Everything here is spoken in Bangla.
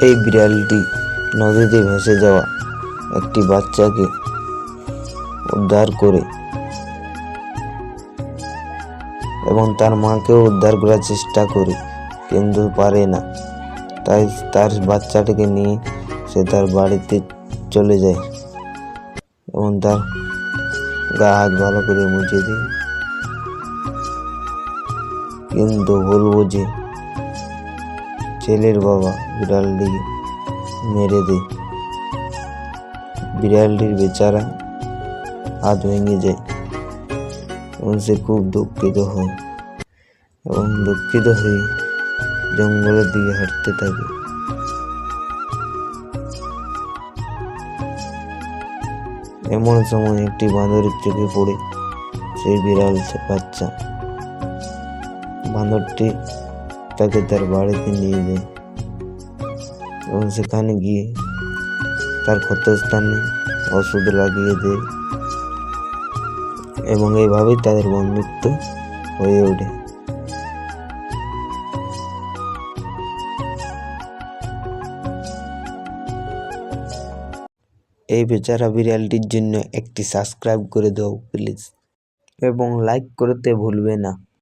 এই বিড়ালটি নদীতে ভেসে যাওয়া একটি বাচ্চাকে উদ্ধার করে এবং তার মাকেও উদ্ধার করার চেষ্টা করে, কিন্তু পারে না। তাই তার বাচ্চাটিকে নিয়ে সে তার বাড়িতে চলে যায় এবং তার গা হাত ভালো করে মুছে দেয়, কিন্তু ভুল বুঝে ছেলের বাবা বিড়ালটিকে মেরে দেয়। বিড়ালটির বেচারা হাত ভেঙে যায় এবং সে খুব দুঃখিত হয় এবং দুঃখিত হয়ে জঙ্গলের দিকে হাঁটতে থাকে। এমন সময় একটি বাঁদরের চোখে পড়ে সেই বিড়াল বাচ্চা। বাঁদরটি তাকে তার বাড়িতে নিয়ে যায় এবং সেখানে গিয়ে তার ক্ষতস্থানে ওষুধ লাগিয়ে দেয় এবং এইভাবেই তাদের বন্ধুত্ব হয়ে ওঠে। এই বেচারা বিড়ালটির জন্য একটি সাবস্ক্রাইব করে দাও প্লিজ, এবং লাইক করতে ভুলবে না।